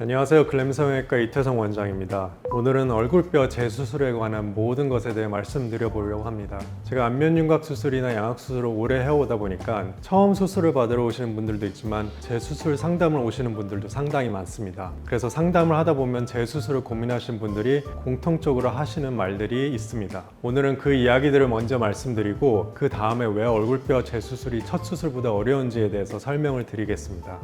안녕하세요. 글램성형외과 이태성 원장입니다. 오늘은 얼굴뼈 재수술에 관한 모든 것에 대해 말씀드려 보려고 합니다. 제가 안면윤곽 수술이나 양악수술을 오래 해오다 보니까 처음 수술을 받으러 오시는 분들도 있지만 재수술 상담을 오시는 분들도 상당히 많습니다. 그래서 상담을 하다 보면 재수술을 고민하시는 분들이 공통적으로 하시는 말들이 있습니다. 오늘은 그 이야기들을 먼저 말씀드리고 그 다음에 왜 얼굴뼈 재수술이 첫 수술보다 어려운지에 대해서 설명을 드리겠습니다.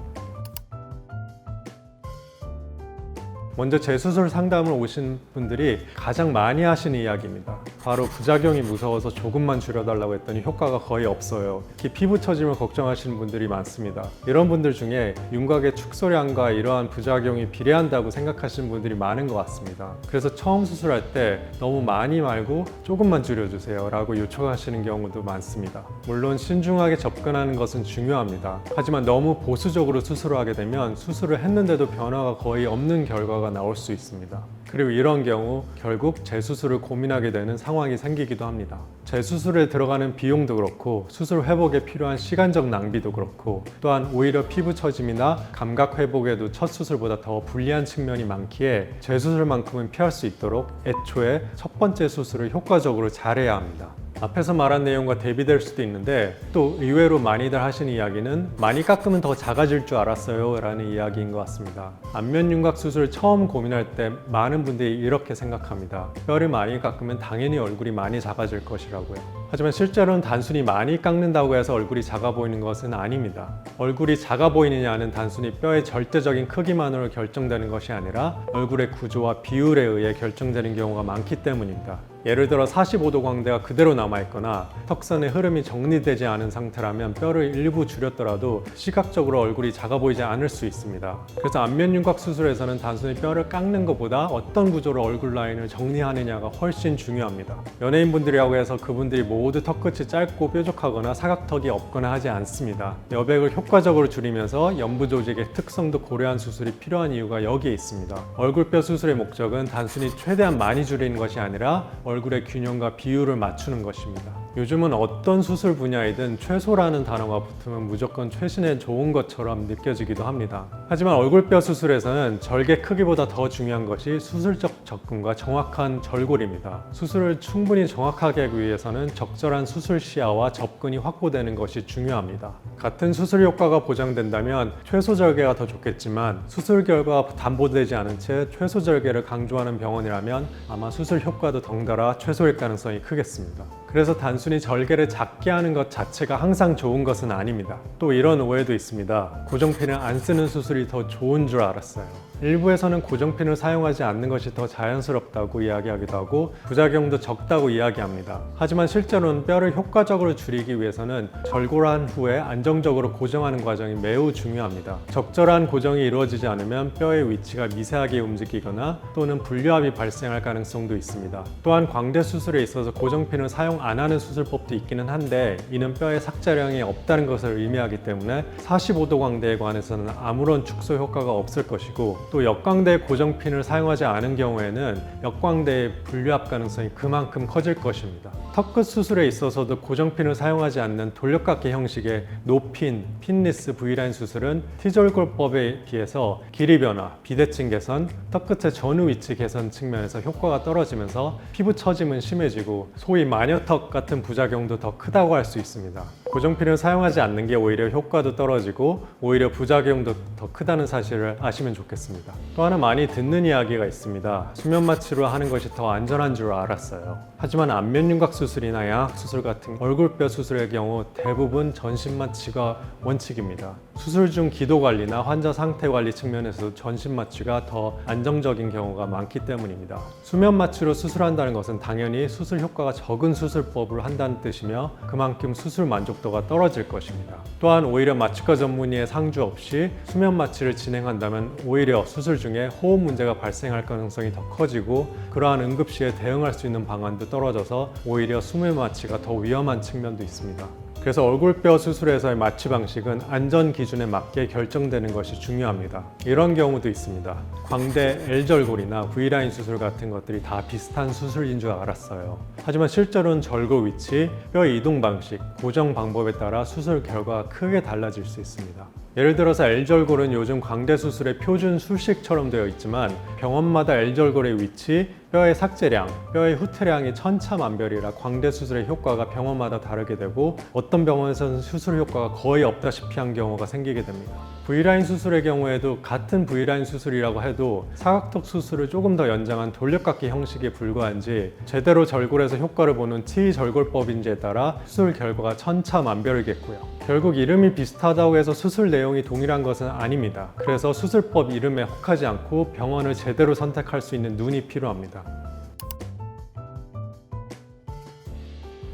먼저 재수술 상담을 오신 분들이 가장 많이 하시는 이야기입니다. 바로 부작용이 무서워서 조금만 줄여달라고 했더니 효과가 거의 없어요. 특히 피부 처짐을 걱정하시는 분들이 많습니다. 이런 분들 중에 윤곽의 축소량과 이러한 부작용이 비례한다고 생각하시는 분들이 많은 것 같습니다. 그래서 처음 수술할 때 너무 많이 말고 조금만 줄여주세요 라고 요청하시는 경우도 많습니다. 물론 신중하게 접근하는 것은 중요합니다. 하지만 너무 보수적으로 수술을 하게 되면 수술을 했는데도 변화가 거의 없는 결과가 나올 수 있습니다. 그리고 이런 경우 결국 재수술을 고민하게 되는 상황이 생기기도 합니다. 재수술에 들어가는 비용도 그렇고 수술 회복에 필요한 시간적 낭비도 그렇고 또한 오히려 피부 처짐이나 감각 회복에도 첫 수술보다 더 불리한 측면이 많기에 재수술만큼은 피할 수 있도록 애초에 첫 번째 수술을 효과적으로 잘해야 합니다. 앞에서 말한 내용과 대비될 수도 있는데 또 의외로 많이들 하시는 이야기는 많이 깎으면 더 작아질 줄 알았어요 라는 이야기인 것 같습니다. 안면윤곽 수술을 처음 고민할 때 많은 분들이 이렇게 생각합니다. 뼈를 많이 깎으면 당연히 얼굴이 많이 작아질 것이라고요. 하지만 실제로는 단순히 많이 깎는다고 해서 얼굴이 작아 보이는 것은 아닙니다. 얼굴이 작아 보이느냐는 단순히 뼈의 절대적인 크기만으로 결정되는 것이 아니라 얼굴의 구조와 비율에 의해 결정되는 경우가 많기 때문입니다. 예를 들어 45도 광대가 그대로 남아있거나 턱선의 흐름이 정리되지 않은 상태라면 뼈를 일부 줄였더라도 시각적으로 얼굴이 작아 보이지 않을 수 있습니다. 그래서 안면윤곽 수술에서는 단순히 뼈를 깎는 것보다 어떤 구조로 얼굴 라인을 정리하느냐가 훨씬 중요합니다. 연예인분들이라고 해서 그분들이 모두 턱끝이 짧고 뾰족하거나 사각턱이 없거나 하지 않습니다. 여백을 효과적으로 줄이면서 연부 조직의 특성도 고려한 수술이 필요한 이유가 여기에 있습니다. 얼굴뼈 수술의 목적은 단순히 최대한 많이 줄이는 것이 아니라 얼굴의 균형과 비율을 맞추는 것입니다. 요즘은 어떤 수술 분야이든 최소라는 단어가 붙으면 무조건 최신에 좋은 것처럼 느껴지기도 합니다. 하지만 얼굴뼈 수술에서는 절개 크기보다 더 중요한 것이 수술적 접근과 정확한 절골입니다. 수술을 충분히 정확하게 하기 위해서는 적절한 수술 시야와 접근이 확보되는 것이 중요합니다. 같은 수술 효과가 보장된다면 최소 절개가 더 좋겠지만 수술 결과가 담보되지 않은 채 최소 절개를 강조하는 병원이라면 아마 수술 효과도 덩달아 최소일 가능성이 크겠습니다. 그래서 단순히 절개를 작게 하는 것 자체가 항상 좋은 것은 아닙니다. 또 이런 오해도 있습니다. 고정핀을 안 쓰는 수술이 더 좋은 줄 알았어요. 일부에서는 고정핀을 사용하지 않는 것이 더 자연스럽다고 이야기하기도 하고 부작용도 적다고 이야기합니다. 하지만 실제로는 뼈를 효과적으로 줄이기 위해서는 절골한 후에 안정적으로 고정하는 과정이 매우 중요합니다. 적절한 고정이 이루어지지 않으면 뼈의 위치가 미세하게 움직이거나 또는 불류압이 발생할 가능성도 있습니다. 또한 광대 수술에 있어서 고정핀을 사용 안 하는 수술법도 있기는 한데 이는 뼈의 삭제량이 없다는 것을 의미하기 때문에 45도 광대에 관해서는 아무런 축소 효과가 없을 것이고 또 역광대 고정핀을 사용하지 않은 경우에는 역광대의 불류압 가능성이 그만큼 커질 것입니다. 턱끝 수술에 있어서도 고정핀을 사용하지 않는 돌려깎기 형식의 노핀, 핀리스 V라인 수술은 T절골법에 비해서 길이 변화, 비대칭 개선, 턱끝의 전후 위치 개선 측면에서 효과가 떨어지면서 피부 처짐은 심해지고 소위 마녀턱 같은 부작용도 더 크다고 할 수 있습니다. 고정핀을 사용하지 않는 게 오히려 효과도 떨어지고 오히려 부작용도 더 크다는 사실을 아시면 좋겠습니다. 또 하나 많이 듣는 이야기가 있습니다. 수면 마취로 하는 것이 더 안전한 줄 알았어요. 하지만 안면윤곽 수술이나 양악 수술 같은 얼굴뼈 수술의 경우 대부분 전신 마취가 원칙입니다. 수술 중 기도 관리나 환자 상태 관리 측면에서도 전신 마취가 더 안정적인 경우가 많기 때문입니다. 수면 마취로 수술한다는 것은 당연히 수술 효과가 적은 수술법을 한다는 뜻이며 그만큼 수술 만족도가 떨어질 것입니다. 또한 오히려 마취과 전문의의 상주 없이 수면 마취를 진행한다면 오히려 수술 중에 호흡 문제가 발생할 가능성이 더 커지고 그러한 응급시에 대응할 수 있는 방안도 떨어져서 오히려 수면 마취가 더 위험한 측면도 있습니다. 그래서 얼굴뼈 수술에서의 마취 방식은 안전 기준에 맞게 결정되는 것이 중요합니다. 이런 경우도 있습니다. 광대 L절골이나 V라인 수술 같은 것들이 다 비슷한 수술인 줄 알았어요. 하지만 실제로는 절골 위치, 뼈 이동 방식, 고정 방법에 따라 수술 결과가 크게 달라질 수 있습니다. 예를 들어서 L절골은 요즘 광대 수술의 표준 술식처럼 되어 있지만 병원마다 L절골의 위치, 뼈의 삭제량, 뼈의 후퇴량이 천차만별이라 광대 수술의 효과가 병원마다 다르게 되고 어떤 병원에서는 수술 효과가 거의 없다시피 한 경우가 생기게 됩니다. V라인 수술의 경우에도 같은 V라인 수술이라고 해도 사각턱 수술을 조금 더 연장한 돌려깎기 형식에 불과한지 제대로 절골에서 효과를 보는 T절골법인지에 따라 수술 결과가 천차만별이겠고요. 결국 이름이 비슷하다고 해서 수술 내용이 동일한 것은 아닙니다. 그래서 수술법 이름에 혹하지 않고 병원을 제대로 선택할 수 있는 눈이 필요합니다.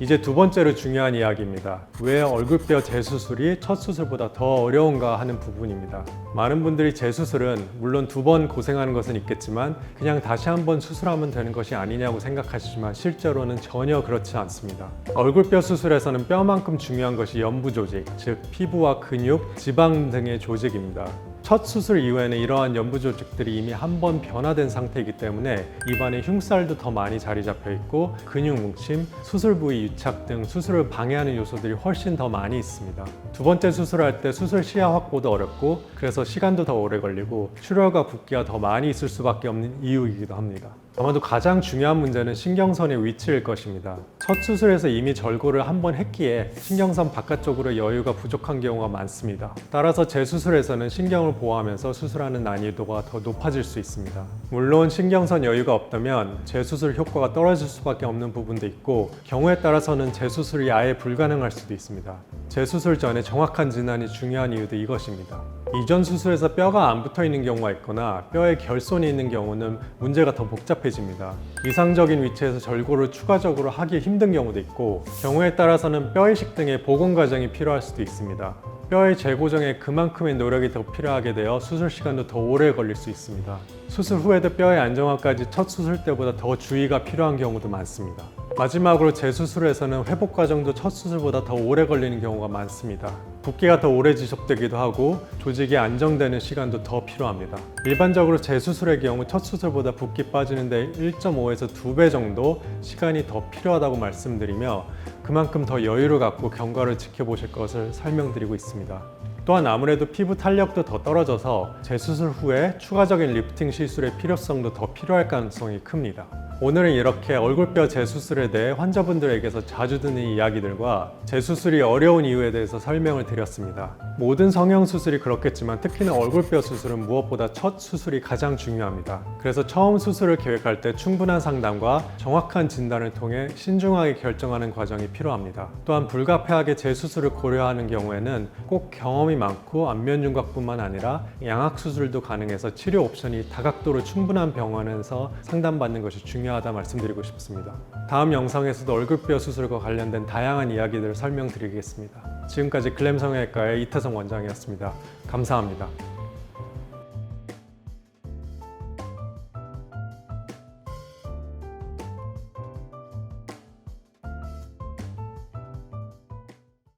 이제 두 번째로 중요한 이야기입니다. 왜 얼굴뼈 재수술이 첫 수술보다 더 어려운가 하는 부분입니다. 많은 분들이 재수술은 물론 2번 고생하는 것은 있겠지만 그냥 다시 한번 수술하면 되는 것이 아니냐고 생각하시지만 실제로는 전혀 그렇지 않습니다. 얼굴뼈 수술에서는 뼈만큼 중요한 것이 연부 조직, 즉 피부와 근육, 지방 등의 조직입니다. 첫 수술 이후에는 이러한 연부 조직들이 이미 한번 변화된 상태이기 때문에 입안에 흉살도 더 많이 자리 잡혀 있고 근육 뭉침, 수술 부위 유착 등 수술을 방해하는 요소들이 훨씬 더 많이 있습니다. 두 번째 수술할 때 수술 시야 확보도 어렵고 그래서 시간도 더 오래 걸리고 출혈과 붓기가 더 많이 있을 수밖에 없는 이유이기도 합니다. 아마도 가장 중요한 문제는 신경선의 위치일 것입니다. 첫 수술에서 이미 절골을 한번 했기에 신경선 바깥쪽으로 여유가 부족한 경우가 많습니다. 따라서 재수술에서는 신경을 보호하면서 수술하는 난이도가 더 높아질 수 있습니다. 물론 신경선 여유가 없다면 재수술 효과가 떨어질 수밖에 없는 부분도 있고 경우에 따라서는 재수술이 아예 불가능할 수도 있습니다. 재수술 전에 정확한 진단이 중요한 이유도 이것입니다. 이전 수술에서 뼈가 안 붙어 있는 경우가 있거나 뼈에 결손이 있는 경우는 문제가 더 복잡해집니다. 이상적인 위치에서 절골을 추가적으로 하기 힘든 경우도 있고 경우에 따라서는 뼈 이식 등의 복원 과정이 필요할 수도 있습니다. 뼈의 재고정에 그만큼의 노력이 더 필요하게 되어 수술 시간도 더 오래 걸릴 수 있습니다. 수술 후에도 뼈의 안정화까지 첫 수술 때보다 더 주의가 필요한 경우도 많습니다. 마지막으로 재수술에서는 회복 과정도 첫 수술보다 더 오래 걸리는 경우가 많습니다. 붓기가 더 오래 지속되기도 하고 조직이 안정되는 시간도 더 필요합니다. 일반적으로 재수술의 경우 첫 수술보다 붓기 빠지는데 1.5에서 2배 정도 시간이 더 필요하다고 말씀드리며 그만큼 더 여유를 갖고 경과를 지켜보실 것을 설명드리고 있습니다. 또한 아무래도 피부 탄력도 더 떨어져서 재수술 후에 추가적인 리프팅 시술의 필요성도 더 필요할 가능성이 큽니다. 오늘은 이렇게 얼굴뼈 재수술에 대해 환자분들에게서 자주 듣는 이야기들과 재수술이 어려운 이유에 대해서 설명을 드렸습니다. 모든 성형 수술이 그렇겠지만 특히나 얼굴뼈 수술은 무엇보다 첫 수술이 가장 중요합니다. 그래서 처음 수술을 계획할 때 충분한 상담과 정확한 진단을 통해 신중하게 결정하는 과정이 필요합니다. 또한 불가피하게 재수술을 고려하는 경우에는 꼭 경험이 많고 안면 윤곽뿐만 아니라 양악 수술도 가능해서 치료 옵션이 다각도로 충분한 병원에서 상담받는 것이 중요하다 말씀드리고 싶습니다. 다음 영상에서도 얼굴뼈 수술과 관련된 다양한 이야기들을 설명드리겠습니다. 지금까지 글램 성형외과의 이태성 원장이었습니다. 감사합니다.